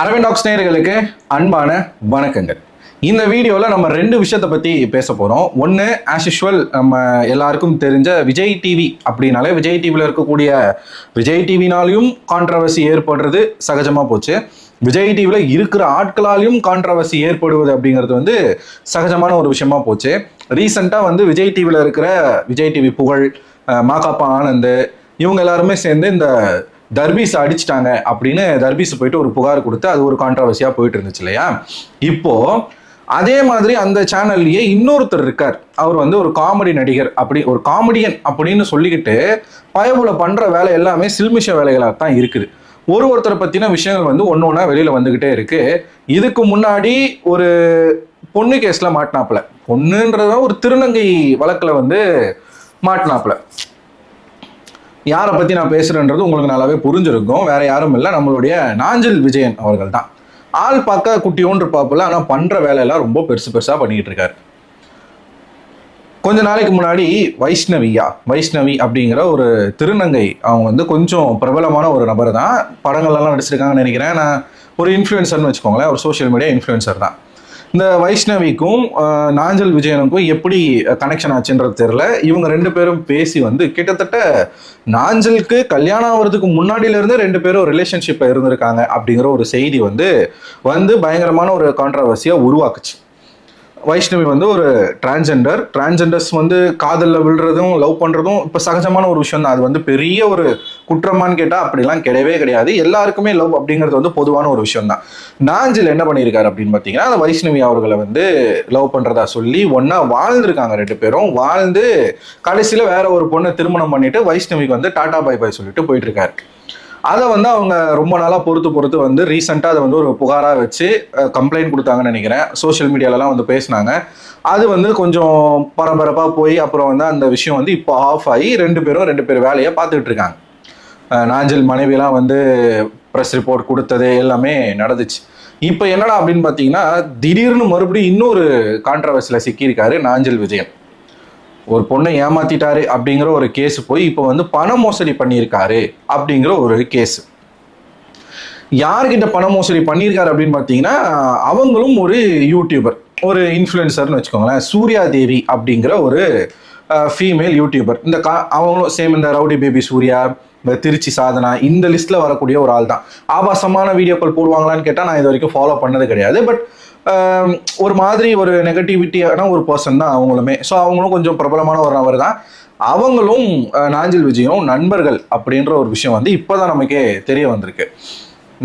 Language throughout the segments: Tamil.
அரவிந்த் டாக்ஸ் நேயர்களுக்கு அன்பான வணக்கங்கள். இந்த வீடியோவில் நம்ம ரெண்டு விஷயத்தை பற்றி பேச போகிறோம். ஒன்று, ஆஸ் யூஷுவல் நம்ம எல்லாருக்கும் தெரிஞ்ச விஜய் டிவி அப்படின்னாலே விஜய் டிவியில் இருக்கக்கூடிய விஜய் டிவினாலையும் கான்ட்ரவர்சி ஏற்படுறது சகஜமாக போச்சு. விஜய் டிவியில் இருக்கிற ஆட்களாலையும் கான்ட்ரவர்சி ஏற்படுவது அப்படிங்கிறது சகஜமான ஒரு விஷயமா போச்சு. ரீசெண்டாக விஜய் டிவியில் இருக்கிற விஜய் டிவி புகழ், மாகாப்பா ஆனந்த் இவங்க எல்லாருமே சேர்ந்து இந்த தர்பீஸ் அடிச்சிட்டாங்க அப்படின்னு தர்பீஸ் போயிட்டு ஒரு புகார் கொடுத்து அது ஒரு கான்ட்ரவர்சியாக போயிட்டு இருந்துச்சு இல்லையா. இப்போ அதே மாதிரி அந்த சேனல்லையே இன்னொருத்தர் இருக்கார். அவர் ஒரு காமெடி நடிகர், அப்படி ஒரு காமெடியன் அப்படின்னு சொல்லிக்கிட்டு பயபுல பண்ற வேலை எல்லாமே சில்மிஷ வேலைகளாக தான் இருக்குது. ஒருத்தரை பத்தின விஷயங்கள் ஒன்று ஒன்றா வெளியில வந்துகிட்டே இருக்கு. இதுக்கு முன்னாடி ஒரு பொண்ணு கேஸ்ல மாட்டினாப்புல, பொண்ணுன்றத ஒரு திருநங்கை வழக்குல மாட்டினாப்புல. யாரை பற்றி நான் பேசுகிறேன்றது உங்களுக்கு நல்லாவே புரிஞ்சிருக்கும். வேற யாரும் இல்லை, நம்மளுடைய நாஞ்சில் விஜயன் அவர்கள் தான். ஆள் பார்க்க குட்டியோன்று இருப்பாப்புல, ஆனால் பண்ணுற வேலையெல்லாம் ரொம்ப பெருசாக பண்ணிக்கிட்டு இருக்காரு. கொஞ்ச நாளைக்கு முன்னாடி வைஷ்ணவி அப்படிங்கிற ஒரு திருநங்கை, அவங்க கொஞ்சம் பிரபலமான ஒரு நபர் தான். படங்கள்லாம் நடிச்சிருக்காங்கன்னு நினைக்கிறேன். நான் ஒரு இன்ஃப்ளூயன்சர்னு வச்சுக்கோங்களேன், ஒரு சோஷியல் மீடியா இன்ஃப்ளூயன்சர் தான். இந்த வைஷ்ணவிக்கும் நாஞ்சல் விஜயனுக்கும் எப்படி கனெக்ஷன் ஆச்சுன்றது தெரியல. இவங்க ரெண்டு பேரும் பேசி கிட்டத்தட்ட நாஞ்சலுக்கு கல்யாணம் ஆகிறதுக்கு முன்னாடியிலேருந்து ரெண்டு பேரும் ரிலேஷன்ஷிப்பில் இருந்திருக்காங்க அப்படிங்கிற ஒரு செய்தி பயங்கரமான ஒரு கான்ட்ரவர்சியாக உருவாக்குச்சு. வைஷ்ணவி ஒரு டிரான்ஜெண்டர்ஸ் காதலில் விழுறதும் லவ் பண்ணுறதும் இப்போ சகஜமான ஒரு விஷயம் தான். அது பெரிய ஒரு குற்றமானு கேட்டால் அப்படிலாம் கிடையவே கிடையாது. எல்லாருக்குமே லவ் அப்படிங்கிறது பொதுவான ஒரு விஷயம் தான். நாஞ்சில் என்ன பண்ணியிருக்காரு அப்படின்னு பார்த்தீங்கன்னா, அந்த வைஷ்ணவி அவர்களை லவ் பண்ணுறதா சொல்லி ஒன்றா வாழ்ந்துருக்காங்க. ரெண்டு பேரும் வாழ்ந்து கடைசியில் வேற ஒரு பொண்ணை திருமணம் பண்ணிட்டு வைஷ்ணவிக்கு டாடா பை பை சொல்லிட்டு போயிட்டு இருக்காரு. அதை அவங்க ரொம்ப நாளாக பொறுத்து ரீசெண்டாக அதை ஒரு புகாராக வச்சு கம்ப்ளைண்ட் கொடுத்தாங்கன்னு நினைக்கிறேன். சோஷியல் மீடியாலலாம் பேசினாங்க. அது கொஞ்சம் பரபரப்பாக போய் அப்புறம் அந்த விஷயம் இப்போ ஆஃப் ஆகி ரெண்டு பேர் வேலையை பார்த்துக்கிட்டு இருக்காங்க. நாஞ்சல் மனைவியெல்லாம் ப்ரெஸ் ரிப்போர்ட் கொடுத்தது எல்லாமே நடந்துச்சு. இப்போ என்னடா அப்படின்னு பார்த்தீங்கன்னா, திடீர்னு மறுபடியும் இன்னொரு கான்ட்ரவர்சியில் சிக்கியிருக்காரு நாஞ்சல் விஜயன். ஒரு பொண்ணை ஏமாத்திட்டாரு அப்படிங்கிற ஒரு கேஸ் போய் இப்போ பண மோசடி பண்ணியிருக்காரு அப்படிங்கிற ஒரு கேஸ். யார்கிட்ட பண மோசடி பண்ணியிருக்காரு அப்படின்னு பார்த்தீங்கன்னா, அவங்களும் ஒரு யூடியூபர், ஒரு இன்ஃப்ளூயன்சர்னு வச்சுக்கோங்களேன். சூர்யா தேவி அப்படிங்கிற ஒரு ஃபீமேல் யூடியூபர். அவங்களும் சேம் இந்த ரவுடி பேபி சூர்யா, இந்த திருச்சி சாதனா, இந்த லிஸ்ட்ல வரக்கூடிய ஒரு ஆள் தான். ஆபாசமான வீடியோக்கள் போடுவாங்களான்னு கேட்டால் நான் இது வரைக்கும் ஃபாலோ பண்ணது கிடையாது. பட் ஒரு மாதிரி ஒரு நெகட்டிவிட்டியான ஒரு பர்சன் தான் அவங்களுமே. ஸோ அவங்களும் கொஞ்சம் பிரபலமான ஒரு நபர் தான். அவங்களும் நாஞ்சில் விஜயும் நண்பர்கள் அப்படின்ற ஒரு விஷயம் இப்போதான் நமக்கே தெரிய வந்திருக்கு.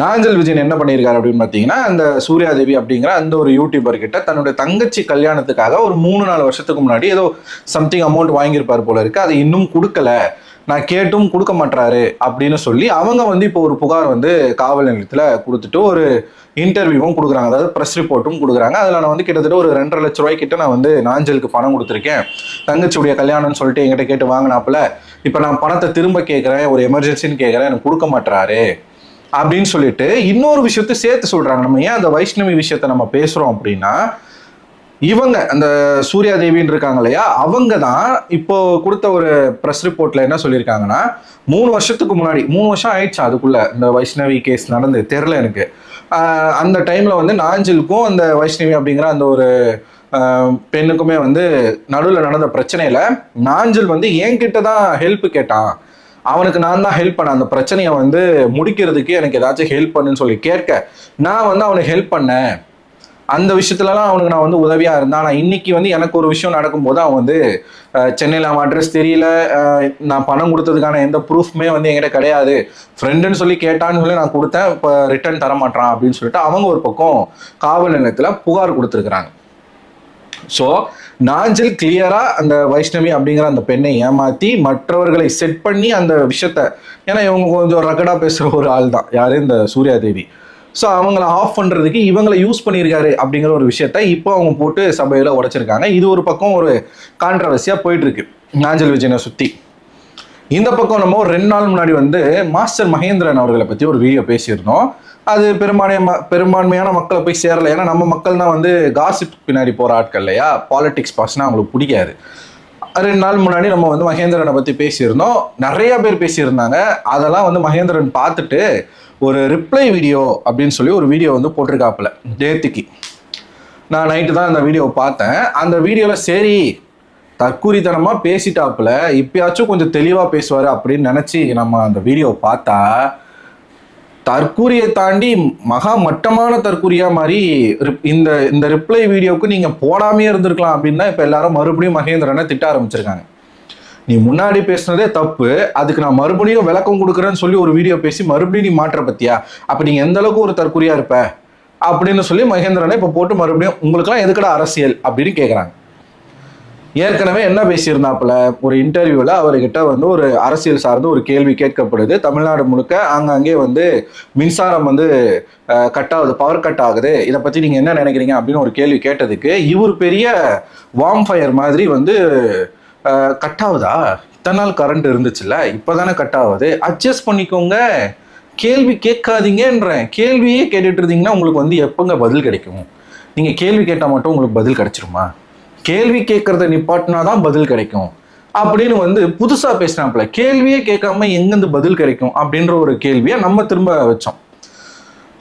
நாஞ்சல் விஜயன் என்ன பண்ணியிருக்காரு அப்படின்னு பார்த்தீங்கன்னா, அந்த சூர்யாதேவி அப்படிங்கிற அந்த ஒரு யூடியூபர் கிட்ட தன்னுடைய தங்கச்சி கல்யாணத்துக்காக ஒரு 3-4 வருஷத்துக்கு முன்னாடி ஏதோ சம்திங் அமௌண்ட் வாங்கியிருப்பார் போல இருக்கு. அதை இன்னும் கொடுக்கல, நான் கேட்டும் கொடுக்க மாட்டாரு அப்படின்னு சொல்லி அவங்க இப்போ ஒரு புகார் காவல் நிலையத்தில் கொடுத்துட்டு ஒரு இன்டர்வியூவும் கொடுக்குறாங்க. அதாவது ப்ரெஸ் ரிப்போர்ட்டும் கொடுக்குறாங்க. அதில் நான் கிட்டத்தட்ட ஒரு 2.5 லட்ச ரூபாய் கிட்ட நான் நாஞ்சலுக்கு பணம் கொடுத்துருக்கேன், தங்கச்சியுடைய கல்யாணம்னு சொல்லிட்டு என்கிட்ட கேட்டு வாங்கினாப்புல. இப்போ நான் பணத்தை திரும்ப கேட்குறேன், ஒரு எமர்ஜென்சின்னு கேட்குறேன், எனக்கு கொடுக்க மாட்டாரு அப்படின்னு சொல்லிட்டு இன்னொரு விஷயத்த சேர்த்து சொல்றாங்க. நம்ம ஏன் அந்த வைஷ்ணவி விஷயத்த நம்ம பேசுறோம் அப்படின்னா, இவங்க அந்த சூர்யாதேவின்னு இருக்காங்க இல்லையா, அவங்க தான் இப்போ கொடுத்த ஒரு ப்ரெஸ் ரிப்போர்ட்ல என்ன சொல்லியிருக்காங்கன்னா, 3 வருஷத்துக்கு முன்னாடி, 3 வருஷம் ஆயிடுச்சு அதுக்குள்ள இந்த வைஷ்ணவி கேஸ் நடந்து தெரியல எனக்கு. அந்த டைம்ல நாஞ்சிலுக்கும் அந்த வைஷ்ணவி அப்படிங்கிற அந்த ஒரு பெண்ணுக்குமே நடுவில் நடந்த பிரச்சனையில நாஞ்சில் என்கிட்ட தான் ஹெல்ப் கேட்டான், அவனுக்கு நான் தான் ஹெல்ப் பண்ணேன், அந்த பிரச்சனையை முடிக்கிறதுக்கு எனக்கு ஏதாச்சும் ஹெல்ப் பண்ணுன்னு சொல்லி கேட்க நான் அவனுக்கு ஹெல்ப் பண்ணேன். அந்த விஷயத்துலலாம் அவனுக்கு நான் உதவியா இருந்தேன். ஆனால் இன்னைக்கு எனக்கு ஒரு விஷயம் நடக்கும்போது அவன் சென்னையில் அவன் அட்ரஸ் தெரியல, நான் பணம் கொடுத்ததுக்கான எந்த ப்ரூஃப்மே என்கிட்ட கிடையாது, ஃப்ரெண்டுன்னு சொல்லி கேட்டான்னு சொல்லி நான் கொடுத்தேன், இப்போ ரிட்டர்ன் தரமாட்டான் அப்படின்னு சொல்லிட்டு அவங்க ஒரு பக்கம் காவல் நிலையத்தில் புகார் கொடுத்துருக்குறாங்க. ஸோ நாஞ்சில் கிளியரா அந்த வைஷ்ணவி அப்படிங்கிற அந்த பெண்ணை ஏமாத்தி மற்றவர்களை செட் பண்ணி அந்த விஷயத்த, ஏன்னா இவங்க கொஞ்சம் ரகடா பேசுற ஒரு ஆள் தான் யாரு, இந்த சூர்யாதேவி. ஸோ அவங்கள ஆஃப் பண்ணுறதுக்கு இவங்களை யூஸ் பண்ணியிருக்காரு அப்படிங்கிற ஒரு விஷயத்த இப்போ அவங்க போட்டு சபையில் உடைச்சிருக்காங்க. இது ஒரு பக்கம் ஒரு கான்ட்ரவர்சியாக போயிட்டு இருக்கு நாஞ்சல் விஜயனை சுற்றி. இந்த பக்கம் நம்ம ஒரு 2 நாள் முன்னாடி மாஸ்டர் மகேந்திரன் அவர்களை பற்றி ஒரு வீடியோ பேசியிருந்தோம். அது பெரும்பான்மையான மக்களை போய் சேரலை. ஏன்னா நம்ம மக்கள் தான் காசிப் பின்னாடி போகிற ஆட்கள் இல்லையா, பாலிடிக்ஸ் பாஸ்னா அவங்களுக்கு பிடிக்காது. 2 நாள் முன்னாடி நம்ம மகேந்திரனை பற்றி பேசியிருந்தோம். நிறைய பேர் பேசியிருந்தாங்க. அதெல்லாம் மகேந்திரன் பார்த்துட்டு ஒரு ரிப்ளை வீடியோ அப்படின்னு சொல்லி ஒரு வீடியோ வந்து போட்டிருக்காப்புல நேத்திக்கு. நான் நைட்டு தான் அந்த வீடியோவை பார்த்தேன். அந்த வீடியோவில் சரி தற்கூரித்தனமாக பேசிட்டாப்புல, இப்பயாச்சும் கொஞ்சம் தெளிவாக பேசுவார் அப்படின்னு நினச்சி நம்ம அந்த வீடியோவை பார்த்தா தற்கூரியை தாண்டி மகா மட்டமான தற்கூரியா மாதிரி இந்த இந்த ரிப்ளை வீடியோவுக்கு நீங்கள் போடாமே இருந்திருக்கலாம் அப்படின்னு தான் இப்போ எல்லாரும் மறுபடியும் மகேந்திரனை திட்ட ஆரம்பிச்சிருக்காங்க. நீ முன்னாடி பேசுனதே தப்பு, அதுக்கு நான் மறுபடியும் விளக்கம் கொடுக்குறேன்னு சொல்லி ஒரு வீடியோ பேசி மறுபடியும் நீ மாற்ற பத்தியா, அப்போ நீங்கள் எந்த அளவுக்கு ஒரு தற்கூரியா இருப்ப அப்படின்னு சொல்லி மகேந்திரனை இப்போ போட்டு மறுபடியும் உங்களுக்குலாம் எதுக்கடா அரசியல் அப்படின்னு கேட்குறாங்க. ஏற்கனவே என்ன பேசியிருந்தாப்புல ஒரு இன்டர்வியூவில் அவர்கிட்ட வந்து ஒரு அரசியல் சார்ந்து ஒரு கேள்வி கேட்கப்படுது. தமிழ்நாடு முழுக்க ஆங்காங்கே வந்து மின்சாரம் வந்து கட் ஆகுது, பவர் கட் ஆகுது, இதை பற்றி நீங்கள் என்ன நினைக்கிறீங்க அப்படின்னு ஒரு கேள்வி கேட்டதுக்கு இவர் பெரிய வார்ம் ஃபயர் மாதிரி வந்து கட் ஆகுதா, இத்தனை நாள் கரண்ட் இருந்துச்சுல்ல, இப்போ தானே கட் ஆகுது, அட்ஜஸ்ட் பண்ணிக்கோங்க, கேள்வி கேட்காதீங்கன்றேன். கேள்வியே கேட்டுட்டு இருந்தீங்கன்னா உங்களுக்கு வந்து எப்போங்க பதில் கிடைக்கும்? நீங்கள் கேள்வி கேட்டால் மட்டும் உங்களுக்கு பதில் கிடைச்சிருமா? கேள்வி கேட்கறத நிப்பாட்டினாதான் பதில் கிடைக்கும் அப்படின்னு வந்து புதுசா பேசினாப்புல. கேள்வியே கேட்காம எங்கேருந்து பதில் கிடைக்கும் அப்படின்ற ஒரு கேள்வியை நம்ம திரும்ப வச்சோம்.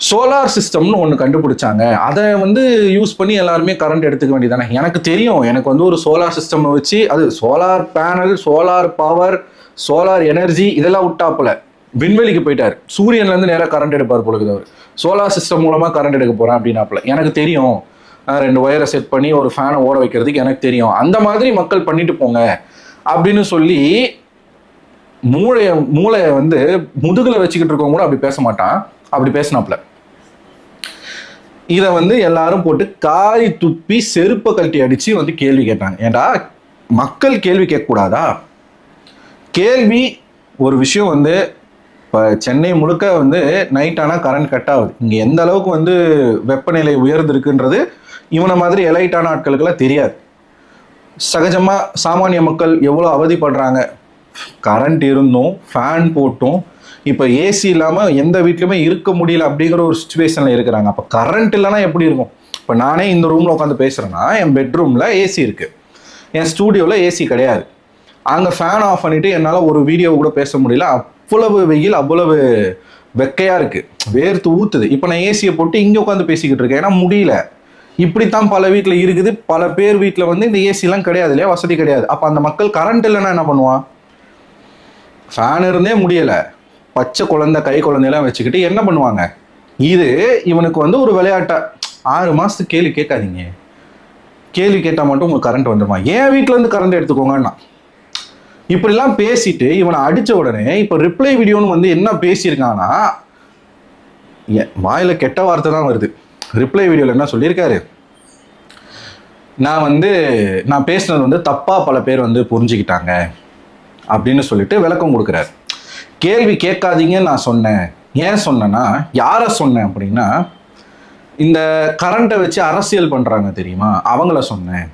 சோலார் சிஸ்டம்னு ஒன்று கண்டுபிடிச்சாங்க, அதை வந்து யூஸ் பண்ணி எல்லாருமே கரண்ட் எடுத்துக்க வேண்டியதானே. எனக்கு தெரியும், எனக்கு வந்து ஒரு சோலார் சிஸ்டம் வச்சு அது solar panel, solar power, solar energy இதெல்லாம் விட்டாப்புல விண்வெளிக்கு போயிட்டார். சூரியன்லேருந்து நேராக கரண்ட் எடுப்பார் பொழுது அவர் சோலார் சிஸ்டம் மூலமாக கரண்ட் எடுக்க போகிறேன் அப்படின்னாப்புல. எனக்கு தெரியும், 2 ஒயரை செட் பண்ணி ஒரு ஃபேனை ஓட வைக்கிறதுக்கு எனக்கு தெரியும், அந்த மாதிரி மக்கள் பண்ணிட்டு போங்க அப்படின்னு சொல்லி மூளையை வந்து முதுகில் வச்சுக்கிட்டு இருக்கவங்க கூட அப்படி பேச மாட்டான், அப்படி பேசினாப்புல. இதை வந்து எல்லாரும் போட்டு காரி துப்பி செருப்பை கழட்டி அடிச்சு வந்து கேள்வி கேட்டாங்க. ஏண்டா மக்கள் கேள்வி கேட்கக்கூடாதா? கேள்வி ஒரு விஷயம் வந்து இப்போ சென்னை முழுக்க வந்து நைட் ஆனால் கரண்ட் கட் ஆகுது. இங்கே எந்த அளவுக்கு வந்து வெப்பநிலை உயர்ந்திருக்குன்றது இவனை மாதிரி எலைட்டான ஆட்களுக்கெல்லாம் தெரியாது. சகஜமாக சாமானிய மக்கள் எவ்வளோ அவதிப்படுறாங்க. கரண்ட் இருந்தும் ஃபேன் போட்டும் இப்போ ஏசி இல்லாமல் எந்த வீட்லையுமே இருக்க முடியல அப்படிங்கிற ஒரு சுச்சுவேஷனில் இருக்கிறாங்க. அப்போ கரண்ட் இல்லைன்னா எப்படி இருக்கும்? இப்போ நானே இந்த ரூமில் உட்காந்து பேசுகிறேன்னா என் பெட்ரூமில் ஏசி இருக்குது, என் ஸ்டூடியோவில் ஏசி கிடையாது. அங்கே ஃபேன் ஆஃப் பண்ணிவிட்டு என்னால் ஒரு வீடியோ கூட பேச முடியல, அவ்வளவு வெயில், அவ்வளவு வெக்கையாக இருக்குது, வேர்த்து ஊற்றுது. இப்போ நான் ஏசியை போட்டு இங்கே உட்காந்து பேசிக்கிட்டு இருக்கேன், ஏன்னா முடியல. இப்படித்தான் பல வீட்டில் இருக்குது. பல பேர் வீட்டில் வந்து இந்த ஏசிலாம் கிடையாது இல்லையா, வசதி கிடையாது. அப்போ அந்த மக்கள் கரண்ட் இல்லைன்னா என்ன பண்ணுவான்? ஃபேன் இருந்தே முடியலை, பச்சை குழந்தை கை குழந்தையெல்லாம் வச்சுக்கிட்டு என்ன பண்ணுவாங்க? இது இவனுக்கு வந்து ஒரு விளையாட்டா 6 மாதத்துக்கு கேள்வி கேட்காதீங்க, கேள்வி கேட்டால் மட்டும் உங்களுக்கு கரண்ட் வந்துடுமா, என் வீட்டிலேருந்து கரண்ட் எடுத்துக்கோங்கன்னா இப்படிலாம் பேசிட்டு இவனை அடித்த உடனே இப்போ ரிப்ளை வீடியோன்னு வந்து என்ன பேசியிருக்கான்னா வாயில் கெட்ட வார்த்தை தான் வருது. ரிப்ளை வீடியோவில் என்ன சொல்லியிருக்காரு, நான் பேசுனது வந்து தப்பாக பல பேர் வந்து புரிஞ்சுக்கிட்டாங்க அப்படின்னு சொல்லிட்டு விளக்கம் கொடுக்குறாரு. கேள்வி கேட்காதீங்கன்னு நான் சொன்னேன். ஏன் சொன்னேன்னா, யாரை சொன்னேன் அப்படின்னா, இந்த கரண்ட்டை வச்சு அரசியல் பண்ணுறாங்க தெரியுமா, அவங்கள சொன்னேன்.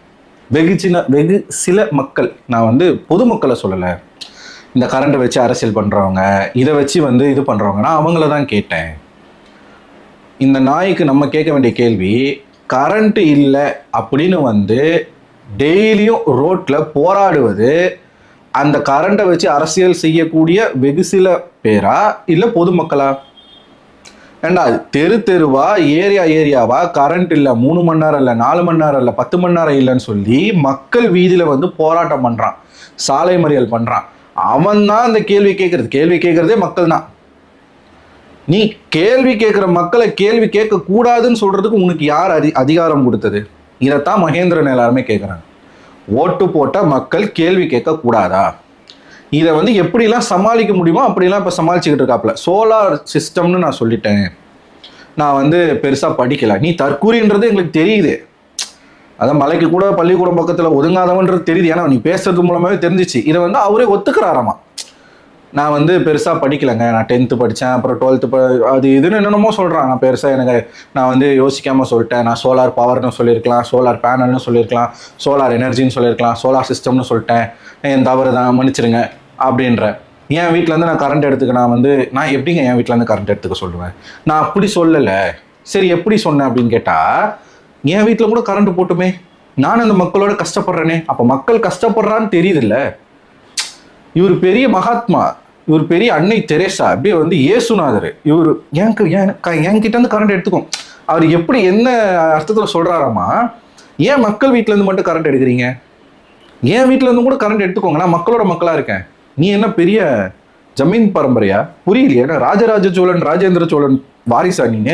வெகு சில மக்கள், நான் வந்து பொதுமக்களை சொல்லலை, இந்த கரண்ட்டை வச்சு அரசியல் பண்ணுறவங்க, இதை வச்சு வந்து இது பண்ணுறவங்க, நான் அவங்கள தான் கேட்டேன். இந்த நாய்க்கு நம்ம கேட்க வேண்டிய கேள்வி, கரண்ட்டு இல்லை அப்படின்னு வந்து டெய்லியும் ரோட்டில் போராடுவது அந்த கரண்ட்டை வச்சு அரசியல் செய்யக்கூடிய வெகு சில பேரா இல்லை பொதுமக்களா? ஏண்டா தெரு தெருவா, ஏரியாவா கரண்ட் இல்லை, 3 மணி நேரம் இல்லை, 4 மணி நேரம் இல்லை, 10 மணி நேரம் இல்லைன்னு சொல்லி மக்கள் வீதியில் வந்து போராட்டம் பண்ணுறான், சாலை மறியல் பண்ணுறான். அவன் தான் அந்த கேள்வி கேட்கறதே மக்கள் தான். நீ கேள்வி கேட்குற மக்களை கேள்வி கேட்கக்கூடாதுன்னு சொல்கிறதுக்கு உனக்கு யார் அதிகாரம் கொடுத்தது? இதைத்தான் மகேந்திரன் எல்லாருமே கேட்குறாங்க. ஓட்டு போட்ட மக்கள் கேள்வி கேட்கக்கூடாதா? இதை வந்து எப்படிலாம் சமாளிக்க முடியுமோ அப்படிலாம் இப்போ சமாளிச்சுக்கிட்டு இருக்காப்புல. சோலார் சிஸ்டம்னு நான் சொல்லிட்டேன், நான் வந்து பெருசாக படிக்கலை, நீ தற்கூறின்றது எங்களுக்கு தெரியுது, அதான் மலைக்கு கூட பள்ளிக்கூடம் பக்கத்தில் ஒதுங்காதவன்றது தெரியுது, ஏன்னா நீ பேசுறது மூலமாகவே தெரிஞ்சிச்சு. இதை வந்து அவரே ஒத்துக்கிறாராமா, நான் வந்து பெருசாக படிக்கலைங்க, நான் 10th படித்தேன், அப்புறம் 12th அது இதுன்னு என்னென்னமோ சொல்கிறான், நான் பெருசாக நான் வந்து யோசிக்காமல் சொல்லிட்டேன், நான் சோலார் பவர்னு சொல்லியிருக்கலாம், சோலார் பேனல்னு சொல்லியிருக்கலாம், சோலார் எனர்ஜின்னு சொல்லியிருக்கலாம், சோலார் சிஸ்டம்னு சொல்லிட்டேன், என் தவறு தான், மன்னிச்சிருங்க அப்படின்ற. என் வீட்டிலேருந்து நான் கரண்ட் எடுத்துக்க நான் எப்படிங்க என் வீட்டிலேருந்து கரண்ட் எடுத்துக்க சொல்லுவேன்? நான் அப்படி சொல்லலை. சரி எப்படி சொன்னேன் அப்படின்னு கேட்டால், என் வீட்டில் கூட கரண்ட் போட்டுமே, நான் அந்த மக்களோட கஷ்டப்படுறேனே, அப்போ மக்கள் கஷ்டப்படுறான்னு தெரியுதுல்ல. இவர் பெரிய மகாத்மா, இவர் பெரிய அன்னை தெரேசா, அப்படியே வந்து இயேசுநாதர் இவர். என்கிட்ட இருந்து கரண்ட் எடுத்துக்கும். அவர் எப்படி என்ன அர்த்தத்தில் சொல்றாராமா, ஏன் மக்கள் வீட்டுல இருந்து மட்டும் கரண்ட் எடுக்கிறீங்க, என் வீட்டுல இருந்து கூட கரண்ட் எடுத்துக்கோங்க, நான் மக்களோட மக்களா இருக்கேன். நீ என்ன பெரிய ஜமீன் பரம்பரையா? புரியலையா? ராஜராஜ சோழன் ராஜேந்திர சோழன் வாரிசா நீங்க?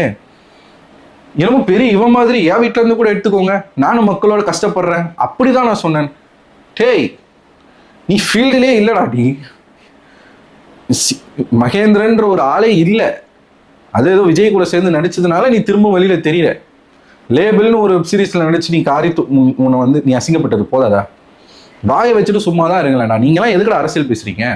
என்னமோ பெரிய இவன் மாதிரி என் வீட்டுல இருந்து கூட எடுத்துக்கோங்க, நானும் மக்களோட கஷ்டப்படுறேன், அப்படிதான் நான் சொன்னேன். டேய், நீ ஃபீல்டிலே இல்லடா. நீ மகேந்திரன்ற ஒரு ஆளே இல்லை. அது ஏதோ விஜய் கூட சேர்ந்து நடிச்சதுனால நீ திரும்ப வெளியில தெரியல. லேபிள்னு ஒரு சீரீஸ்ல நடிச்சு நீ உன்னை வந்து நீ அசிங்கப்பட்டது போதாதா? வாயை வச்சுட்டு சும்மா தான் இருங்களேன்டா. நீங்களாம் எதுக்கடா அரசியல் பேசுறீங்க?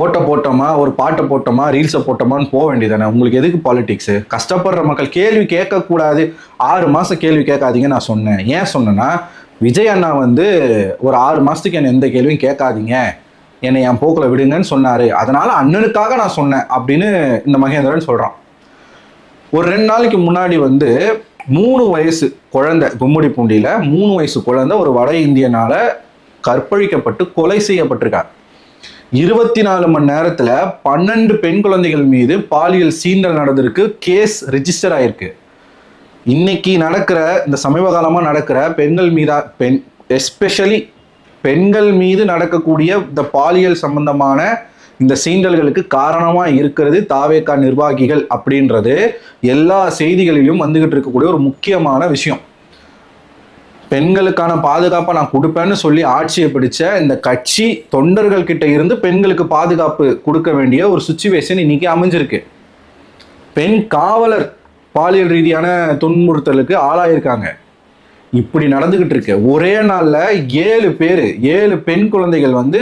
ஓட்டை போட்டோமா, ஒரு பாட்டை போட்டோமா, ரீல்ஸை போட்டோமான்னு போக வேண்டியதானே. உங்களுக்கு எதுக்கு பாலிடிக்ஸு? கஷ்டப்படுற மக்கள் கேள்வி கேட்கக்கூடாது, 6 மாதம் கேள்வி கேட்காதீங்க நான் சொன்னேன். ஏன் சொன்னேன்னா, விஜய் அண்ணா வந்து ஒரு 6 மாதத்துக்கு என்னை எந்த கேள்வியும் கேட்காதீங்க, என்னை என் போக்கில் விடுங்கன்னு சொன்னார். அதனால அண்ணனுக்காக நான் சொன்னேன் அப்படின்னு இந்த மகேந்திரன் சொல்கிறான். ஒரு 2 நாளைக்கு முன்னாடி வந்து 3 வயசு குழந்தை, கும்முடிப்பூண்டியில் 3 வயசு குழந்தை ஒரு வட இந்தியனால கற்பழிக்கப்பட்டு கொலை செய்யப்பட்டிருக்காங்க. 24 மணி நேரத்துல 12 பெண் குழந்தைகள் மீது பாலியல் சீண்டல் நடந்திருக்கு, கேஸ் ரெஜிஸ்டர் ஆயிருக்கு. இன்னைக்கு நடக்கிற இந்த சமீப காலமா நடக்கிற எஸ்பெஷலி பெண்கள் மீது நடக்கக்கூடிய இந்த பாலியல் சம்பந்தமான இந்த சீண்டல்களுக்கு காரணமா இருக்கிறது தாவேகா நிர்வாகிகள் அப்படின்றது எல்லா செய்திகளிலும் வந்துகிட்டு இருக்கக்கூடிய ஒரு முக்கியமான விஷயம். பெண்களுக்கான பாதுகாப்பை நான் கொடுப்பேன்னு சொல்லி ஆட்சியை பிடிச்ச இந்த கட்சி தொண்டர்கள் கிட்ட இருந்து பெண்களுக்கு பாதுகாப்பு கொடுக்க வேண்டிய ஒரு சுச்சுவேஷன் இன்னைக்கு அமைஞ்சிருக்கு. பெண் காவலர் பாலியல் ரீதியான துன்புறுத்தலுக்கு ஆளாயிருக்காங்க. இப்படி நடந்துகிட்டு இருக்கு. ஒரே நாள்ல 7 பெண் குழந்தைகள் வந்து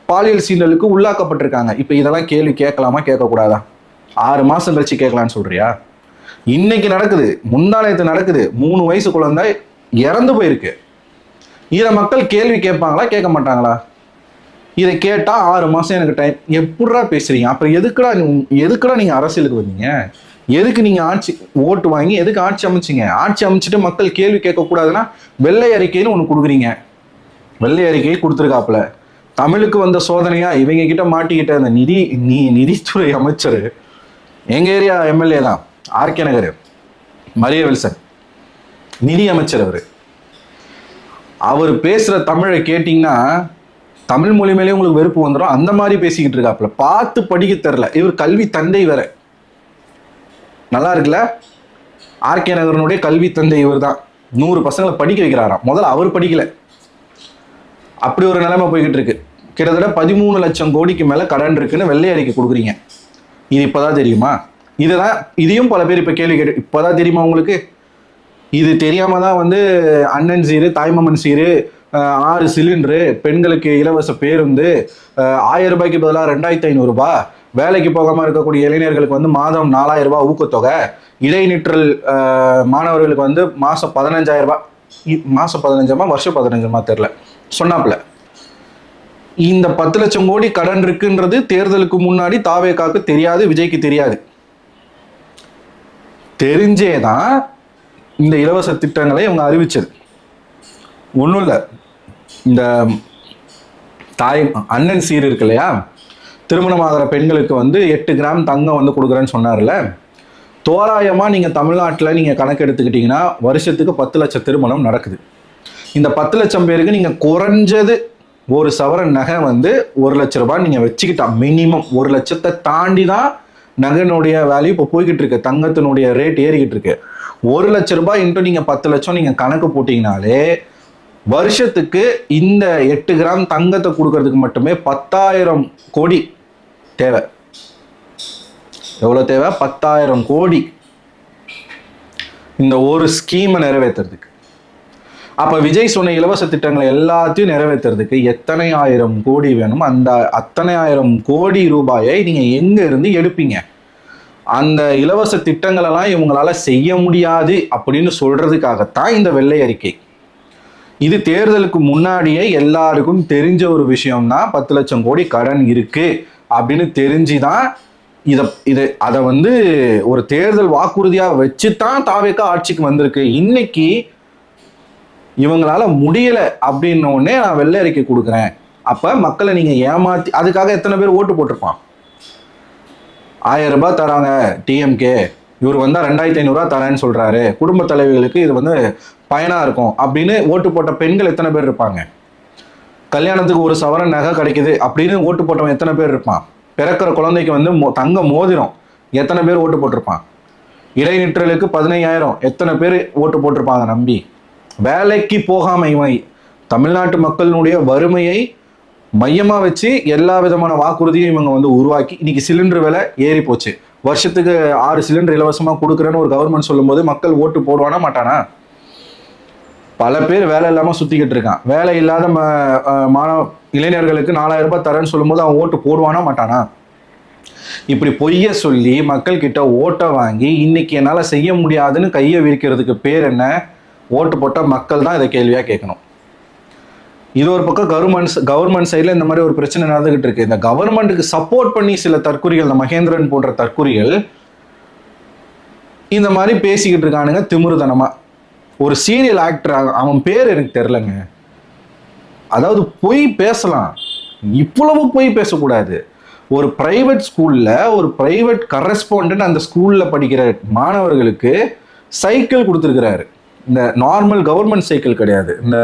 பாலியல் சீண்டலுக்கு உள்ளாக்கப்பட்டிருக்காங்க. இப்ப இதெல்லாம் கேள்வி கேட்கலாமா, கேட்கக்கூடாதா? 6 மாசம் கழிச்சு கேட்கலான்னு சொல்றியா? இன்னைக்கு நடக்குது, முந்தானத்து நடக்குது, 3 வயசு குழந்தை இறந்து போயிருக்கு. இதை மக்கள் கேள்வி கேட்பாங்களா, கேட்க மாட்டாங்களா? இதை கேட்டா 6 மாசம் எனக்கு டைம். எப்படிடா பேசுறீங்க? அப்புறம் எதுக்குடா நீங்க அரசியலுக்கு வந்தீங்க? எதுக்கு நீங்க ஓட்டு வாங்கி எதுக்கு ஆட்சி அமைச்சிங்க? ஆட்சி அமைச்சிட்டு மக்கள் கேள்வி கேட்கக்கூடாதுன்னா வெள்ளை அறிக்கைன்னு ஒன்று கொடுக்குறீங்க. வெள்ளை அறிக்கையை கொடுத்துருக்காப்புல. தமிழுக்கு வந்த சோதனையா இவங்க கிட்ட மாட்டிக்கிட்ட அந்த நிதித்துறை அமைச்சர் எங்க ஏரியா எம்எல்ஏ தான், ஆர்கே நகர் மரிய வில்சன் நிதி அமைச்சர். அவர் பேசுற தமிழை கேட்டீங்கன்னா தமிழ் மொழி மேலே உங்களுக்கு வெறுப்பு வந்துடும். அந்த மாதிரி பேசிக்கிட்டு இருக்காப்புல. பார்த்து படிக்க தெரில. இவர் கல்வி தந்தை வேற. நல்லா இருக்குல்ல? ஆர்கே நகரனுடைய கல்வி தந்தை இவர் தான். 100 பசங்களை படிக்க வைக்கிறாராம். முதல்ல அவர் படிக்கல. அப்படி ஒரு நிலைமை போய்கிட்டு இருக்கு. கிட்டத்தட்ட 13 லட்சம் கோடிக்கு மேல கடன் இருக்குன்னு வெள்ளை அறிக்கை கொடுக்குறீங்க. இது இப்பதான் தெரியுமா? இதையும் பல பேர் இப்ப கேள்வி கேட்டு இப்பதான் தெரியுமா உங்களுக்கு? இது தெரியாம தான் வந்து அண்ணன் சீரு, தாய்மாமன் சீரு, 6 சிலிண்டரு, பெண்களுக்கு இலவச பேருந்து, 1000 ரூபாய்க்கு பதிலாக 2500 ரூபாய், வேலைக்கு போகாம இருக்கக்கூடிய இளைஞர்களுக்கு வந்து மாதம் 4000 ரூபாய் ஊக்கத்தொகை, இடைநிற்றல் மாணவர்களுக்கு வந்து மாசம் 15000 ரூபாய், மாசம் 15 வருஷம் 15 தெரியல சொன்னாப்புல. இந்த 10 லட்சம் கோடி கடன் இருக்குன்றது தேர்தலுக்கு முன்னாடி தாவேகாக்கு தெரியாது, விஜய்க்கு தெரியாது. தெரிஞ்சேதான் இந்த இலவச திட்டங்களை அவங்க அறிவிச்சது. ஒன்றும் இல்லை, இந்த அண்ணன் சீர் இருக்கு இல்லையா, திருமணமாகிற பெண்களுக்கு வந்து 8 கிராம் தங்கம் வந்து கொடுக்குறேன்னு சொன்னார்ல. தோராயமாக நீங்கள் தமிழ்நாட்டில் நீங்கள் கணக்கு எடுத்துக்கிட்டிங்கன்னா வருஷத்துக்கு 10 லட்சம் திருமணம் நடக்குது. இந்த 10 லட்சம் பேருக்கு நீங்கள் குறைஞ்சது ஒரு சவரன் நகை வந்து 1 லட்ச ரூபாய் நீங்கள் வச்சுக்கிட்டா, மினிமம் 1 லட்சத்தை தாண்டி தான் நகைனுடைய வேல்யூ இப்போ போய்கிட்டு இருக்கு. தங்கத்தினுடைய ரேட் ஏறிக்கிட்டு இருக்கு. 1 லட்ச ரூபாய் இன்ட்டு நீங்கள் 10 லட்சம் நீங்கள் கணக்கு போட்டிங்கனாலே வருஷத்துக்கு இந்த 8 கிராம் தங்கத்தை கொடுக்கறதுக்கு மட்டுமே 10,000 கோடி தேவை. எவ்வளோ தேவை? 10,000 கோடி இந்த ஒரு ஸ்கீமை நிறைவேற்றுறதுக்கு. அப்போ விஜய் சொன்ன இலவச திட்டங்களை எல்லாத்தையும் நிறைவேற்றுறதுக்கு எத்தனை 1000 கோடி வேணும்? அந்த அத்தனை 1000 கோடி ரூபாயை நீங்கள் எங்கே இருந்து எடுப்பீங்க? அந்த இலவச திட்டங்களெல்லாம் இவங்களால செய்ய முடியாது அப்படின்னு சொல்றதுக்காகத்தான் இந்த வெள்ளை அறிக்கை. இது தேர்தலுக்கு முன்னாடியே எல்லாருக்கும் தெரிஞ்ச ஒரு விஷயம்னா 10 லட்சம் கோடி கடன் இருக்கு அப்படின்னு தெரிஞ்சுதான் அதை வந்து ஒரு தேர்தல் வாக்குறுதியாக வச்சுதான் தாவேகா ஆட்சிக்கு வந்திருக்கு. இன்னைக்கு இவங்களால முடியல அப்படின்னோடனே நான் வெள்ளை அறிக்கை கொடுக்குறேன் அப்போ மக்களை நீங்கள் ஏமாற்றி அதுக்காக எத்தனை பேர் ஓட்டு போட்டிருப்பான்? 1000 ரூபாய் தராங்க டிஎம்கே, இவர் வந்தால் 2500 தரேன்னு சொல்கிறாரு, குடும்ப தலைவிகளுக்கு இது வந்து பயனாக இருக்கும் அப்படின்னு ஓட்டு போட்ட பெண்கள் எத்தனை பேர் இருப்பாங்க? கல்யாணத்துக்கு ஒரு சவரன் நகை கிடைக்குது அப்படின்னு ஓட்டு போட்டவன் எத்தனை பேர் இருப்பான்? பிறக்கிற குழந்தைக்கு வந்து தங்க மோதிரம் எத்தனை பேர் ஓட்டு போட்டிருப்பான்? இடைநிற்றலுக்கு 15000 எத்தனை பேர் ஓட்டு போட்டிருப்பாங்க நம்பி? வேலைக்கு போகாமை தமிழ்நாட்டு மக்களினுடைய வறுமையை மையமாக வச்சு எல்லா விதமான வாக்குறுதியும் இவங்க வந்து உருவாக்கி இன்னைக்கு சிலிண்டர் விலை ஏறி போச்சு. வருஷத்துக்கு 6 சிலிண்டர் இலவசமாக கொடுக்குறேன்னு ஒரு கவர்மெண்ட் சொல்லும்போது மக்கள் ஓட்டு போடுவானா மாட்டானா? பல பேர் வேலை இல்லாமல் சுற்றிக்கிட்டு இருக்கான். வேலை இல்லாத மாணவ இளைஞர்களுக்கு 4000 ரூபாய் தரேன்னு சொல்லும்போது அவன் ஓட்டு போடுவானா மாட்டானா? இப்படி பொய்ய சொல்லி மக்கள் கிட்ட ஓட்டை வாங்கி இன்னைக்கு என்னால் செய்ய முடியாதுன்னு கையை விரிக்கிறதுக்கு பேர் என்ன? ஓட்டு போட்டால் மக்கள் தான் இதை கேள்வியாக கேட்கணும். இது ஒரு பக்கம் கவர்மெண்ட் சைடில் இந்த மாதிரி ஒரு பிரச்சனை நடந்துகிட்டு இருக்கு. இந்த கவர்மெண்ட்டுக்கு சப்போர்ட் பண்ணி சில தற்குறிகள், இந்த மகேந்திரன் போன்ற தற்குறிகள் இந்த மாதிரி பேசிக்கிட்டு இருக்கானுங்க திமிருதனமா. ஒரு சீரியல் ஆக்டர், அவன் பேர் எனக்கு தெரிலங்க. அதாவது பொய் பேசலாம், இவ்வளவு பொய் பேசக்கூடாது. ஒரு பிரைவேட் ஸ்கூல்ல ஒரு பிரைவேட் கரஸ்பாண்டன்ட் அந்த ஸ்கூல்ல படிக்கிற மாணவர்களுக்கு சைக்கிள் கொடுத்துருக்கிறாரு. இந்த நார்மல் கவர்மெண்ட் சைக்கிள் கிடையாது, இந்த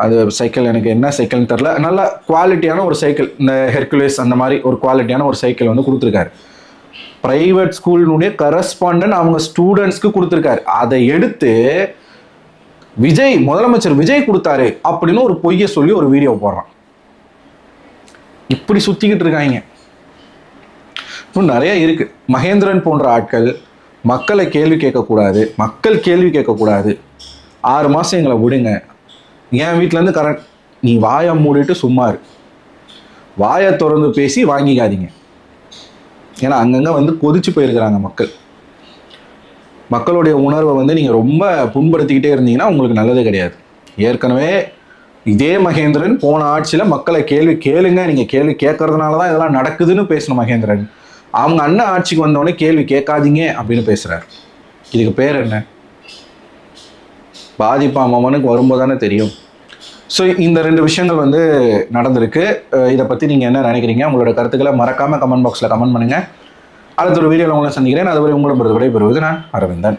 அது சைக்கிள் எனக்கு என்ன சைக்கிள்னு தெரில, நல்ல குவாலிட்டியான ஒரு சைக்கிள், இந்த ஹெர்குலேஸ் அந்த மாதிரி ஒரு குவாலிட்டியான ஒரு சைக்கிள் வந்து கொடுத்துருக்காரு. பிரைவேட் ஸ்கூலினுடைய கரஸ்பாண்டன்ட் அவங்க ஸ்டூடெண்ட்ஸ்க்கு கொடுத்துருக்காரு. அதை எடுத்து முதலமைச்சர் விஜய் கொடுத்தாரு அப்படின்னு ஒரு பொய்யை சொல்லி ஒரு வீடியோ போடுறான். இப்படி சுத்திக்கிட்டு இருக்காங்க. இன்னும் நிறைய இருக்கு. மகேந்திரன் போன்ற ஆட்கள் மக்களை கேள்வி கேட்கக்கூடாது, மக்கள் கேள்வி கேட்கக்கூடாது, 6 மாதம் எங்களை விடுங்க, என் வீட்டிலேருந்து கரண்ட், நீ வாயை மூடிட்டு சும்மா இரு, வாயை திறந்து பேசி வாங்கிக்காதீங்க. ஏன்னா அங்கங்கே வந்து கொதிச்சு போயிருக்கிறாங்க மக்கள். மக்களுடைய உணர்வை வந்து நீங்கள் ரொம்ப புண்படுத்திக்கிட்டே இருந்தீங்கன்னா உங்களுக்கு நல்லது கிடையாது. ஏற்கனவே இதே மகேந்திரன் போன ஆட்சியில் மக்களை கேள்வி கேளுங்க, நீங்கள் கேள்வி கேட்கறதுனால தான் இதெல்லாம் நடக்குதுன்னு பேசணும் மகேந்திரன். அவங்க அண்ணன் ஆட்சிக்கு வந்தோடனே கேள்வி கேட்காதீங்க அப்படின்னு பேசுகிறார். இதுக்கு பேர் என்ன? பாதிப்பு அவனுக்கு வரும்போது தானே தெரியும். ஸோ இந்த 2 விஷயங்கள் வந்து நடந்திருக்கு. இதை பற்றி நீங்கள் என்ன நினைக்கிறீங்க? உங்களோட கருத்துக்களை மறக்காமல் கமெண்ட் பாக்ஸில் கமெண்ட் பண்ணுங்கள். அடுத்த ஒரு வீடியோவில் உங்களை சந்திக்கிறேன். அதுவரை உங்களிடம் விடைபெறுவது நான் அரவிந்தன்.